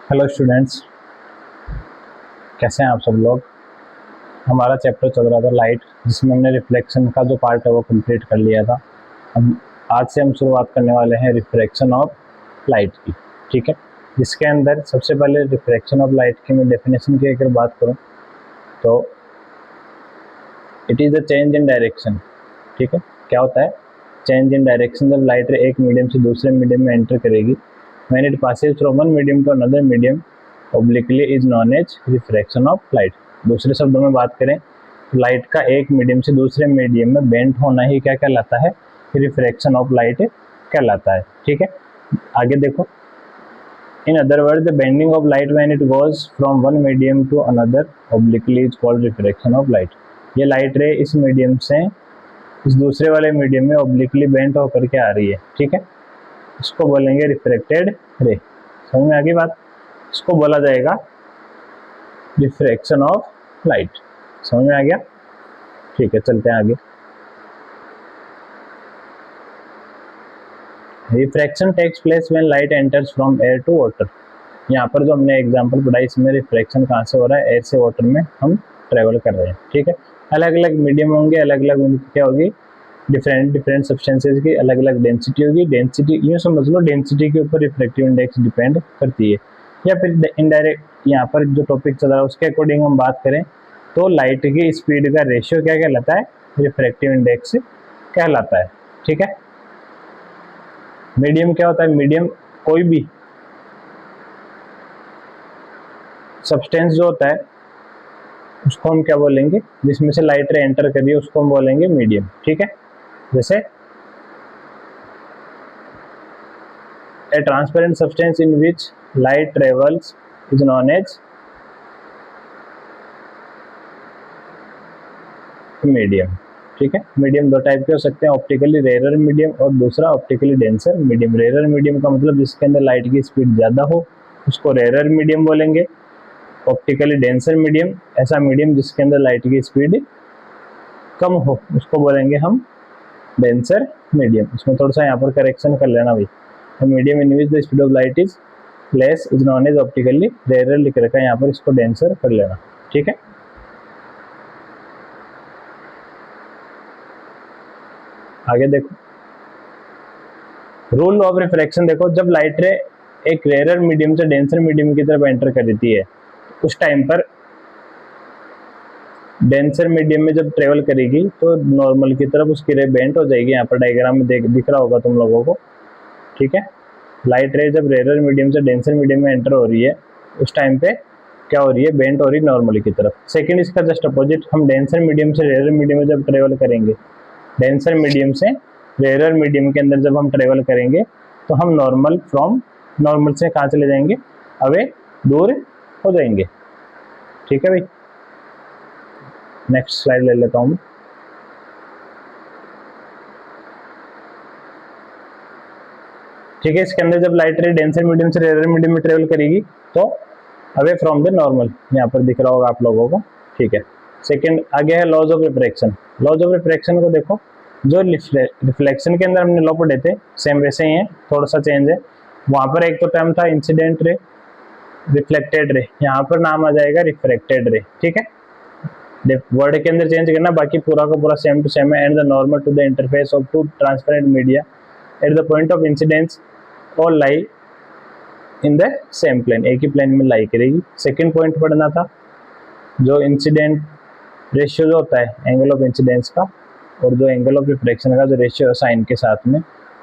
Hello students, कैसे हैं आप सब लोग। हमारा चैप्टर चल रहा था लाइट, जिसमें हमने रिफ्लेक्शन का जो पार्ट है वो कंप्लीट कर लिया था। हम आज से शुरुआत करने वाले हैं रिफ्रैक्शन ऑफ लाइट की, ठीक है। जिसके अंदर सबसे पहले रिफ्रैक्शन ऑफ लाइट की मैं डेफिनेशन की अगर बात करूं तो it is a change in direction, ठीक है। क्या होता है चेंज इन डायरेक्शन? जब लाइट रे एक मीडियम से दूसरे मीडियम में एंटर करेगी, when it passes from one medium to another medium obliquely is known as refraction of light. दूसरे शब्दों में बात करें तो लाइट का एक मीडियम से दूसरे मीडियम में बेंट होना ही क्या कहलाता है? रिफ्रैक्शन ऑफ लाइट कहलाता है, ठीक है। आगे देखो, in other word the bending of light when it goes from one medium to another obliquely is called refraction of light. ये लाइट रे इस मीडियम से इस दूसरे वाले मीडियम में ऑब्लिकली बेंट होकर के आ रही है, ठीक है। इसको बोलेंगे रिफ्रैक्टेड रे। समझ में आ गई बात? इसको बोला जाएगा रिफ्रैक्शन ऑफ लाइट। समझ में आ गया? ठीक है, चलते हैं आगे। Refraction takes place when light enters from air to water. यहाँ पर जो हमने एग्जांपल पढ़ा, इसमें रिफ्रैक्शन कहाँ से हो रहा है? एयर से वाटर में हम ट्रेवल कर रहे हैं, ठीक है। अलग अलग मीडियम होंगे, अलग अलग उनकी क्या होगी, डिफरेंट सब्सटेंसेज की अलग अलग डेंसिटी होगी। डेंसिटी यूँ समझ लो, डेंसिटी के ऊपर रिफ्रैक्टिव इंडेक्स डिपेंड करती है। या फिर इनडायरेक्ट यहाँ पर जो टॉपिक चल रहा है उसके अकॉर्डिंग हम बात करें तो लाइट की स्पीड का रेशियो क्या कहलाता है? रिफ्रैक्टिव इंडेक्स कहलाता है, ठीक है। मीडियम क्या होता है? मीडियम कोई भी सब्सटेंस जो होता है उसको हम क्या बोलेंगे, जिसमें से लाइट रे एंटर कर रही है उसको हम बोलेंगे मीडियम, ठीक है। जैसे a transparent substance in which light travels is known as medium, ठीक है। मीडियम दो टाइप के हो सकते हैं, ऑप्टिकली रेयर मीडियम और दूसरा optically denser medium. Rare medium का मतलब जिसके अंदर लाइट की स्पीड ज़्यादा हो उसको रेयर मीडियम बोलेंगे। ऑप्टिकली डेंसर मीडियम ऐसा मीडियम जिसके अंदर लाइट की स्पीड कम हो उसको बोलेंगे हम डेंसर मीडियम। इसमें थोड़ा सा यहाँ पर करेक्शन कर लेना भाई, medium in which the speed of light is less is known as optically rare लिख रखा है, यहाँ पर इसको डेंसर कर लेना, ठीक है। आगे देखो, रूल ऑफ रिफ्रैक्शन देखो, जब लाइट रे एक रेयर मीडियम से डेंसर मीडियम की तरफ एंटर करती है उस टाइम पर डेंसर मीडियम में जब ट्रेवल करेगी तो नॉर्मल की तरफ उसकी रे बेंट हो जाएगी। यहाँ पर डायग्राम में दिख रहा होगा तुम लोगों को, ठीक है। लाइट रे जब रेयर मीडियम से डेंसर मीडियम में एंटर हो रही है उस टाइम पे क्या हो रही है? बेंट हो रही है नॉर्मली की तरफ। सेकंड इसका जस्ट अपोजिट, हम डेंसर मीडियम से रेयर मीडियम में जब ट्रेवल करेंगे, डेंसर मीडियम से रेयर मीडियम के अंदर जब हम ट्रेवल करेंगे तो हम नॉर्मल से कहाँ चले जाएंगे? अवे, दूर हो जाएंगे, ठीक है भाई। नेक्स्ट स्लाइड ले लेता हूँ। ठीक है, इसके अंदर जब लाइट रे डेंसर मीडियम से रेयर मीडियम में ट्रेवल करेगी तो अवे फ्रॉम द नॉर्मल, यहाँ पर दिख रहा होगा आप लोगों को, ठीक है। सेकंड आगे है laws of refraction. Laws of refraction को देखो, जो रिफ्लेक्शन के अंदर हमने लॉ पढ़े थे सेम वैसे ही है, थोड़ा सा चेंज है। वहाँ पर एक तो टर्म था इंसिडेंट रे, रिफ्लेक्टेड रे, यहाँ पर नाम आ जाएगा रिफ्रैक्टेड रे, ठीक है। वर्ड के अंदर चेंज करना, बाकी पूरा का पूरा सेम टू सेम है। And the normal to the interface of two transparent media at the point of incidence और lie in the same plane, एक ही प्लेन में लाई करेगी। सेकंड पॉइंट पढ़ना था जो इंसिडेंट रेशियो जो होता है एंगल ऑफ इंसिडेंस का और जो एंगल ऑफ रिफ्रैक्शन का जो रेशियो है साइन के साथ में,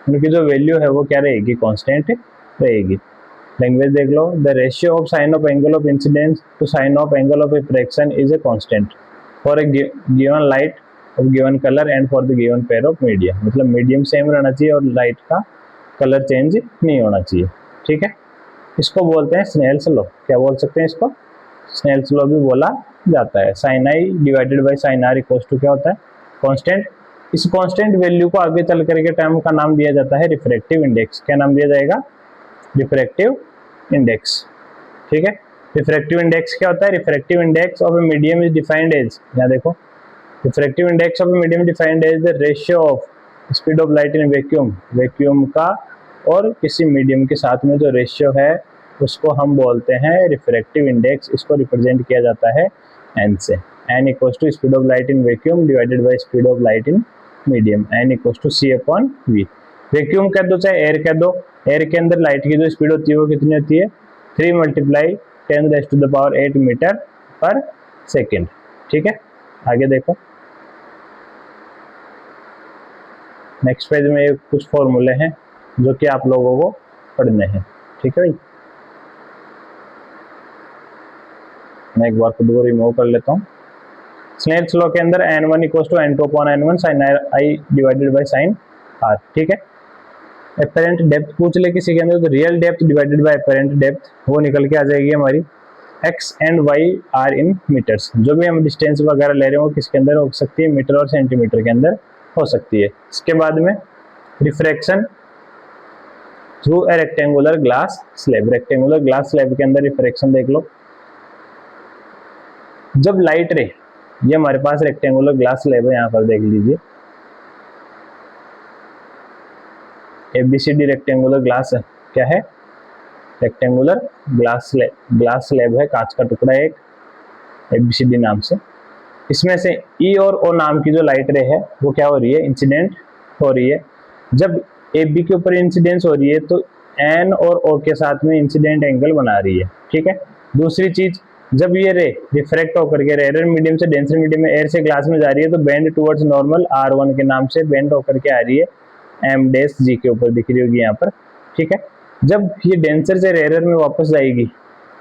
उनकी जो वैल्यू है वो क्या रहेगी? कांस्टेंट रहेगी। लैंग्वेज देख लो, the ratio of sine of angle of incidence to sine of angle of refraction is a constant for a given light of given colour and for the given pair of media. मतलब medium same रहना चाहिए और light का colour change नहीं होना चाहिए, ठीक है। इसको बोलते हैं स्नेल्स लॉ। क्या बोल सकते हैं इसको? स्नेल्स लॉ भी बोला जाता है। Sine i divided by sine r equals to क्या होता है? कांस्टेंट। इस कांस्टेंट वैल्यू को आगे चल करके टर्म का नाम दिया जाता है रिफ्रैक्टिव इंडेक्स। क्या नाम दिया जाएगा? रिफ्रैक्टिव इंडेक्स, ठीक है। रिफ्रैक्टिव इंडेक्स क्या होता है? Refractive index of a medium is defined as, यहाँ देखो, refractive index of a medium defined as the ratio of speed of light in vacuum, vacuum का और किसी मीडियम के साथ में जो रेशियो है उसको हम बोलते हैं रिफ्रैक्टिव इंडेक्स। इसको रिप्रेजेंट किया जाता है n से। n equals to speed of light in vacuum divided by speed of light in medium, n equals to c/v। Vacuum कह दो चाहे एयर कह दो, एयर के अंदर लाइट की जो स्पीड होती है वो कितनी होती है, 3 × 10⁻⁸ मीटर पर सेकेंड। ठीक है, आगे देखो नेक्स्ट पेज में कुछ फॉर्मूले हैं जो कि आप लोगों को पढ़ने हैं। ठीक है भाई, मैं एक बार खुद को रिमूव कर लेता हूँ। स्नेल्स लॉ के अंदर n1 = n2/n1 sin i divided by sin r। ठीक है, एपरेंट डेप्थ पूछ ले किसी के अंदर तो real depth divided by apparent depth वो निकल के आ जाएगी हमारी x and y are in metres. जो भी हम डिस्टेंस वगैरह ले रहे हो किसके अंदर हो सकती है, मीटर और सेंटीमीटर के अंदर हो सकती है। इसके बाद में refraction through a rectangular glass slab. Rectangular glass slab के अंदर रिफ्रैक्शन देख लो। जब लाइट रे, ये हमारे पास रेक्टेंगुलर ग्लास स्लैब है, यहाँ पर देख लीजिए ABCD रेक्टेंगुलर ग्लास है, क्या है, रेक्टेंगुलर ग्लास स्लैब है, कांच का टुकड़ा एक ABCD नाम से। इसमें से E और O नाम की जो लाइट रे है वो क्या हो रही है, इंसिडेंट हो रही है। जब AB के ऊपर इंसिडेंस हो रही है तो N और O के साथ में इंसिडेंट एंगल बना रही है। ठीक है, दूसरी चीज जब ये रे रिफ्रैक्ट होकर के रेयर मीडियम से डेंसर मीडियम में एयर से ग्लास में जा रही है तो बेंड टुवर्ड्स नॉर्मल R1 के नाम से बेंड होकर के आ रही है, M' के ऊपर दिख रही होगी यहाँ पर। ठीक है, जब ये डेंसर से रेयर में वापस जाएगी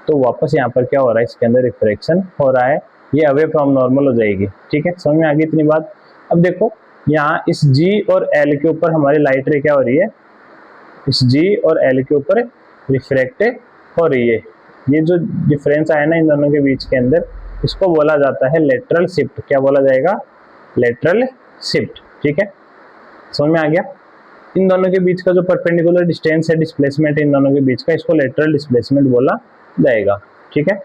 तो वापस यहाँ पर क्या हो रहा है, इसके अंदर रिफ्रैक्शन हो रहा है, ये अवे फ्रॉम नॉर्मल हो जाएगी। ठीक है, समझ में आ गई इतनी बात। अब देखो यहाँ इस G और L के ऊपर हमारी लाइट रे क्या हो रही है, इस G और L के ऊपर रिफ्रैक्ट हो रही है। ये जो डिफरेंस आया ना इन दोनों के बीच के अंदर, इसको बोला जाता है लेटरल शिफ्ट। क्या बोला जाएगा, लेटरल शिफ्ट। ठीक है, समझ में आ गया। इन दोनों के बीच का जो परपेंडिकुलर डिस्टेंस है, डिस्प्लेसमेंट इन दोनों के बीच का, इसको लेटरल डिस्प्लेसमेंट बोला जाएगा। ठीक है,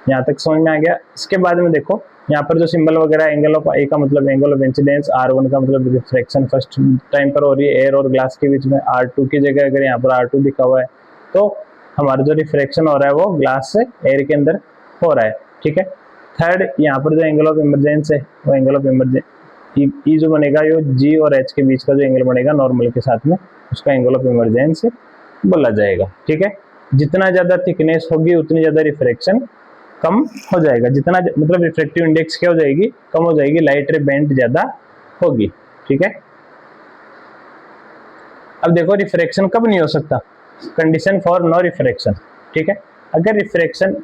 यहाँ तक समझ में आ गया। इसके बाद में देखो यहाँ पर जो सिंबल वगैरह, एंगल ऑफ ए का मतलब एंगल ऑफ इंसिडेंस, R1 का मतलब रिफ्रैक्शन फर्स्ट टाइम पर हो रही है एयर और ग्लास के बीच में, R2 की जगह अगर यहाँ पर R2 लिखा हुआ है तो हमारा जो रिफ्रैक्शन हो रहा है वो ग्लास से एयर के अंदर हो रहा है। ठीक है, थर्ड यहाँ पर जो एंगल ऑफ इमरजेंस है वो एंगल ऑफ इमरजेंस ई जो बनेगा ये G और H के बीच का जो एंगल बनेगा नॉर्मल के साथ में, उसका एंगल ऑफ इमरजेंस बोला जाएगा। ठीक है, जितना ज्यादा थिकनेस होगी उतनी ज्यादा रिफ्रैक्शन कम हो जाएगा, जितना मतलब रिफ्रैक्टिव इंडेक्स क्या हो जाएगी, कम हो जाएगी, लाइट रे बेंड ज्यादा होगी। ठीक है, अब देखो रिफ्रैक्शन कब नहीं हो सकता, कंडीशन फॉर नो रिफ्रैक्शन। ठीक है, अगर रिफ्रैक्शन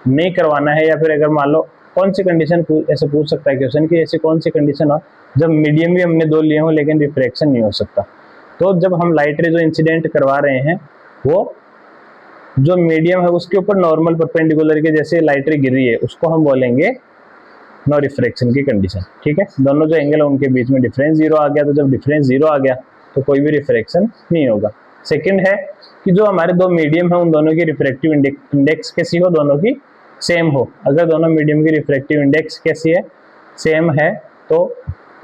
नहीं करवाना है या फिर अगर मान लो कौन सी कंडीशन ऐसे पूछ सकता है क्वेश्चन कि ऐसी कौन सी कंडीशन हो जब मीडियम भी हमने दो लिए हो लेकिन रिफ्रैक्शन नहीं हो सकता। तो जब हम लाइट रे जो इंसिडेंट करवा रहे हैं वो जो मीडियम है उसके ऊपर नॉर्मल परपेंडिकुलर के जैसे लाइट रे गिर रही है उसको हम बोलेंगे नो रिफ्रैक्शन की कंडीशन। ठीक है, दोनों जो एंगल है उनके बीच में डिफरेंस जीरो आ गया, तो जब डिफरेंस जीरो आ गया तो कोई भी रिफ्रैक्शन नहीं होगा। सेकंड है कि जो हमारे दो मीडियम है उन दोनों की रिफ्रैक्टिव इंडेक्स कैसी हो, दोनों की सेम हो। अगर दोनों मीडियम की रिफ्रैक्टिव इंडेक्स कैसी है, सेम है, तो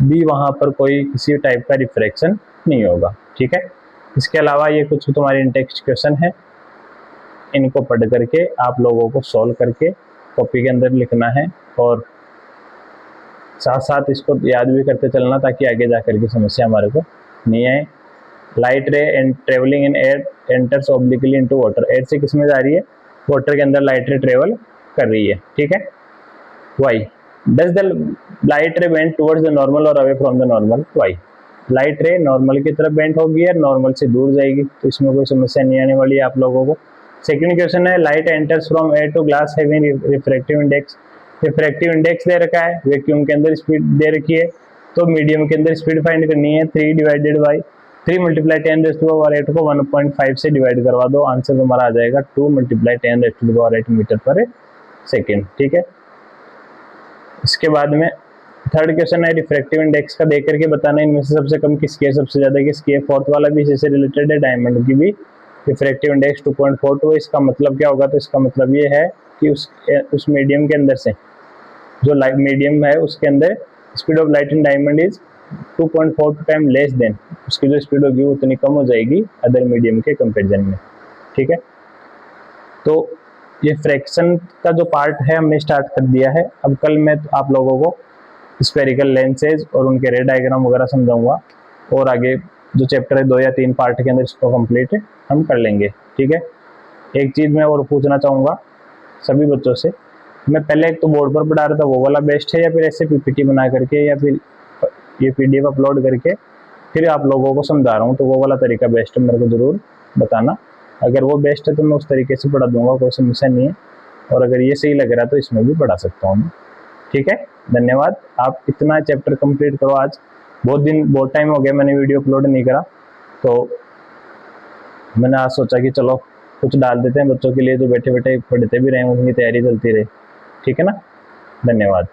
भी वहां पर कोई किसी टाइप का रिफ्रैक्शन नहीं होगा। ठीक है, इसके अलावा ये कुछ तुम्हारे इंटेक्स्ट क्वेश्चन है, इनको पढ़ करके आप लोगों को सॉल्व करके कॉपी के अंदर लिखना है और साथ साथ इसको याद भी करते चलना ताकि आगे जाकर की समस्या हमारे को नहीं आए। लाइट रे and travelling in air enters obliquely into water. Air से किस में जा रही है, वाटर के अंदर लाइट रे ट्रेवल कर रही है। ठीक है, why does the light ray bend towards the normal और away from the normal. Why light ray normal की तरफ बेंड होगी या नॉर्मल से दूर जाएगी, तो इसमें कोई समस्या नहीं आने वाली है आप लोगों को। सेकंड क्वेश्चन है light enters from air to glass having refractive index. Refractive index दे रखा है, वैक्यूम के अंदर स्पीड दे रखी है, तो मीडियम के अंदर स्पीड फाइंड करनी है। 3 डिवाइडेड बाई 3 × 10⁻⁸ को 1.5 से डिवाइड करवा दो, आंसर तुम्हारा आ जाएगा 2 × 10⁻⁸ मीटर पर सेकेंड। ठीक है, इसके बाद में थर्ड क्वेश्चन है रिफ्रैक्टिव इंडेक्स का देख करके बताना इनमें से सबसे कम किसकी है, सबसे ज्यादा किसकी है। फोर्थ वाला भी इसी से रिलेटेड है, डायमंड की भी रिफ्रैक्टिव इंडेक्स 2.42। इसका मतलब क्या होगा, तो इसका मतलब ये है कि उस मीडियम के अंदर से जो लाइट मीडियम है उसके अंदर speed of light in diamond is 2.42 time less than, उसकी जो स्पीड होगी वो उतनी कम हो जाएगी अदर मीडियम के कंपेरिजन में। ठीक है, तो ये फ्रैक्शन का जो पार्ट है हमने स्टार्ट कर दिया है। अब कल मैं आप लोगों को स्फेरिकल लेंसेज और उनके रे डायग्राम वगैरह समझाऊंगा, और आगे जो चैप्टर है 2 या 3 पार्ट के अंदर इसको कंप्लीट हम कर लेंगे। ठीक है, एक चीज़ मैं और पूछना चाहूँगा सभी बच्चों से, मैं पहले एक तो बोर्ड पर पढ़ा रहा था वो वाला बेस्ट है, या फिर ऐसे पीपीटी बना करके या फिर ये पीडीएफ अपलोड करके फिर आप लोगों को समझा रहा हूँ, तो वो वाला तरीका बेस्ट है, मेरे को ज़रूर बताना। अगर वो बेस्ट है तो मैं उस तरीके से पढ़ा दूंगा, कोई समस्या नहीं है, और अगर ये सही लग रहा है तो इसमें भी पढ़ा सकता हूँ मैं। ठीक है, धन्यवाद। आप इतना चैप्टर कंप्लीट करो आज, बहुत टाइम हो गया मैंने वीडियो अपलोड नहीं करा, तो मैंने आज सोचा कि चलो कुछ डाल देते हैं बच्चों के लिए जो बैठे बैठे पढ़ते भी रहे, उनकी तैयारी चलती रहे। ठीक है ना, धन्यवाद।